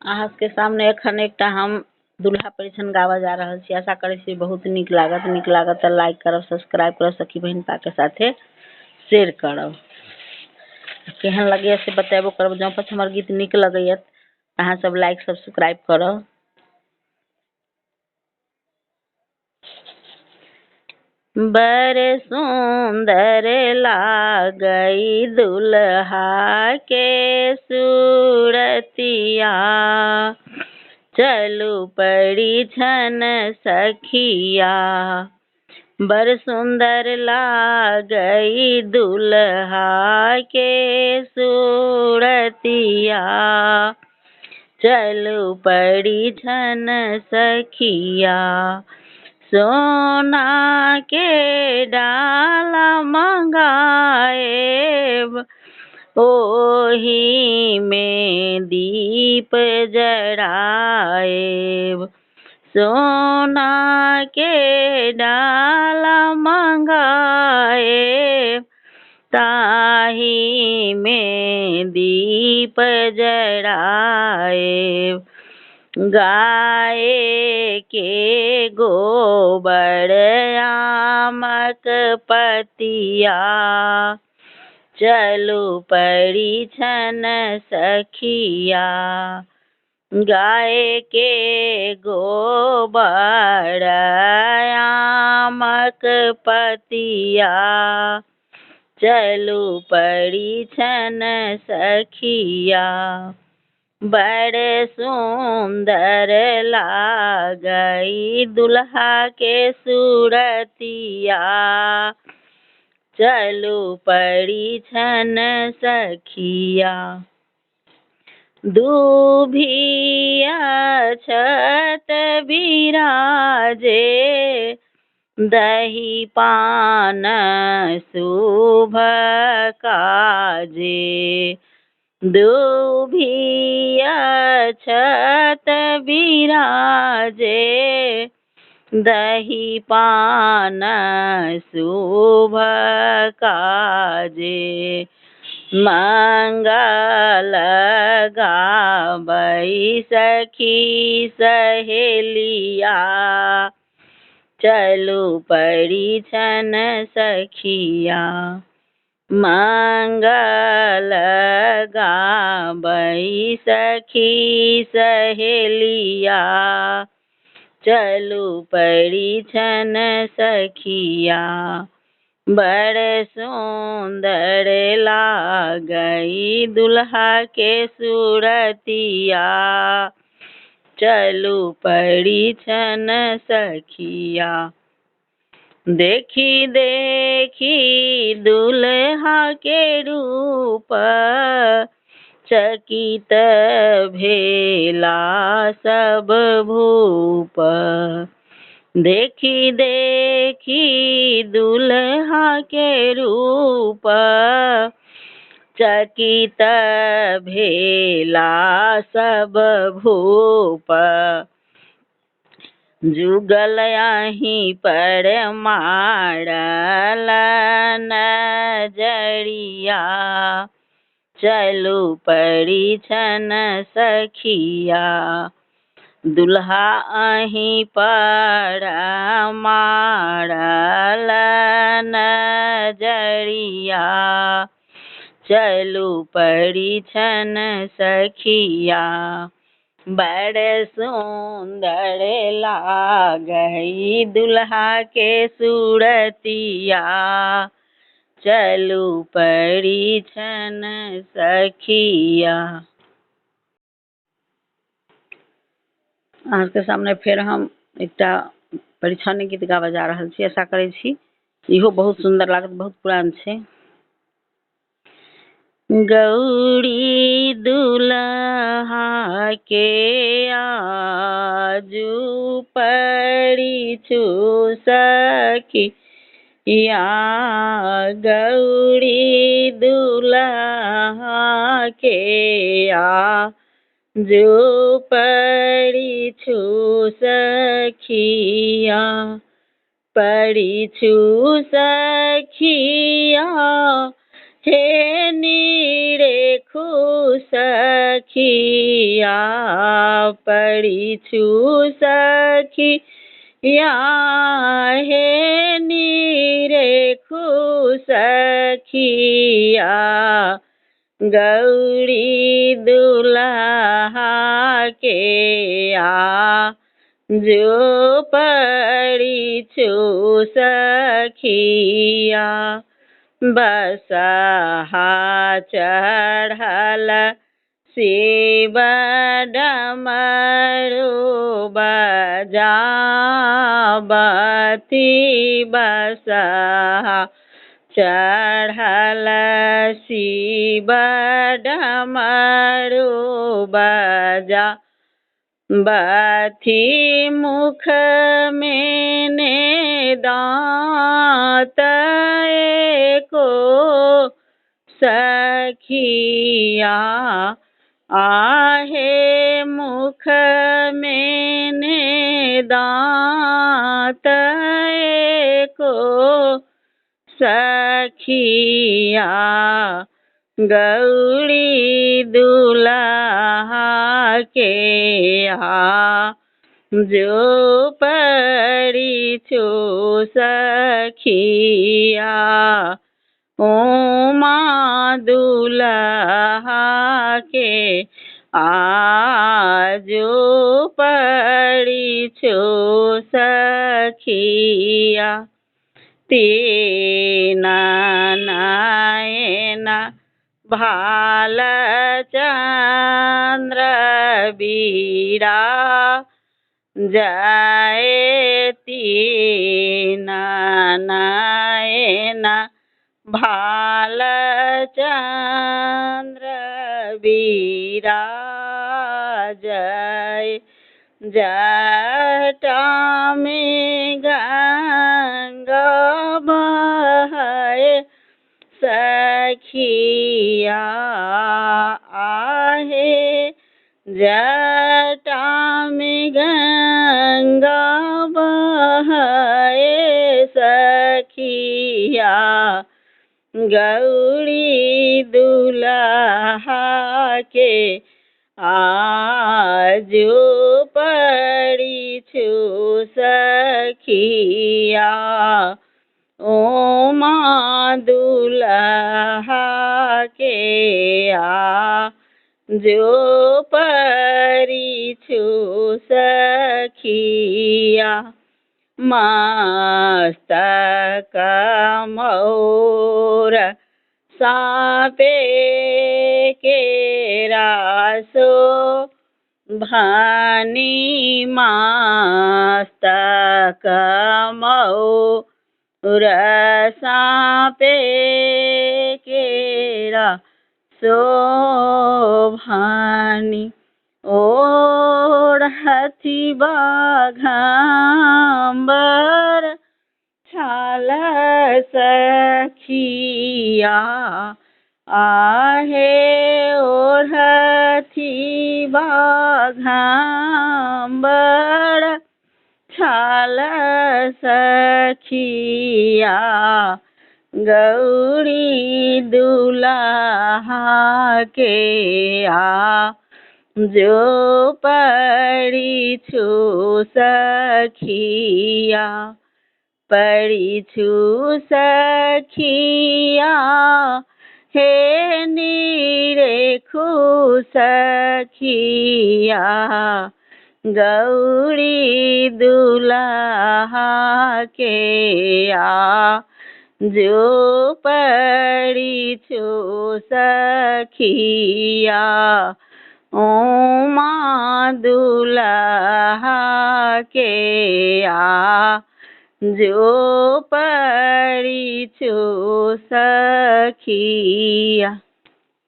अहाँ के सामने एखन एकटा हम दुल्हा परिछन गावा जा रहल छी। आशा करै छी बहुत नीक लागत तऽ लाइक करब, सब्सक्राइब करब, सखी बहिनपा के साथे शेयर करब। केहन लगैया से बतेबो करब। जौं पछ हमर गीत नीक लगैया अहाँ सब लाइक सब्सक्राइब करब। बड़ सुंदर लागई दुल्हा के सूरतिया, चलू परिछन सखिया। बड़ सुंदर लागई दुल्हा के सूरतिया, चलू परिछन सखिया। सोना के डाला मंगाएब, ओही में दीप जराएब। सोना के डाला मंगाएब, ताही में दीप जराएब। गाय के गोबर आमक पतिया, चलू परिछन सखिया। गाय के गोबर आमक पतिया, चलू परिछन सखिया। बड़ सुंदर लागई दुल्हा के सूरतिया, चलू परिछन सखिया। दूभिया छत बिराजे, दही पान शुभ काजे। दूभिया छत बिराजे, दही पान शुभ काजे। मंगल गावई सखी सहेलिया, चलू परिछन सखिया। मंगल गावई सखी सहेलिया, चलू परिछन सखिया। बड़ सुंदर लागई दुल्हा के सूरतिया, चलू परिछन सखिया। देखी देखी दुल्हा के रूप, चकित भेला सब भूप। देखी देखी दुल्हा के रूप, चकित भेला सब भूप। जुगल यहीं पर मारल नजरिया, चलू परिछन सखिया। दुल्हा अहीं पर मारल नजरिया, चलू परिछन सखिया। बड़ सुंदर लागई दुल्हा के सूरतिया, चलू परिछन सखिया। अहाँ के सामने फेर हम एकटा परिछन गीत गावा जा रहल छी। आशा करै छी इहो बहुत सुंदर लागत, बहुत पुरान छै। गौरी दुल्हा के आजू परिछु सखिया। गौरी दुल्हा के आजू परिछु सखिया। परिछु सखिया, हे निरेखु सखिया पढ़िछु सखिया हे निरेखु सखिया गौरी दुल्हा के जो पढ़िछु सखिया बसहा चढ़ल शिव डमरू बजाबती बसहा चढ़ल शिव डमरू बजा बथी मुख में ने दांत एको सखिया आहे मुख में ने दांत एको सखिया गौरी दुल्हा के जो पढ़िछु सखिया उमा दुल्हा के जो पढ़िछु सखिया तीन नयन भाल चंद्र बीरा जय तीन नयन भाल चंद्र बीरा जय जटा में गंगा बहे सखिया आहे जटा में गंगा बहे सखिया गौरी दुल्हा के जो पढ़िछु सखिया उमा दुल्हा के जो पढ़िछु सखिया मस्तक मोर सापे के रासो भानी मस्तक मोर सापे के शोभानी ओढ़ती बाघंबर छाल सखिया आहे ओढ़ती बाघंबर छाल सखिया गौरी दुल्हा के जो पढ़िछु सखिया पढ़िछु सखिया हे निरेखु सखिया गौरी दुल्हा के जो पढ़िछु सखिया उमा दुल्हा के जो पढ़िछु सखिया।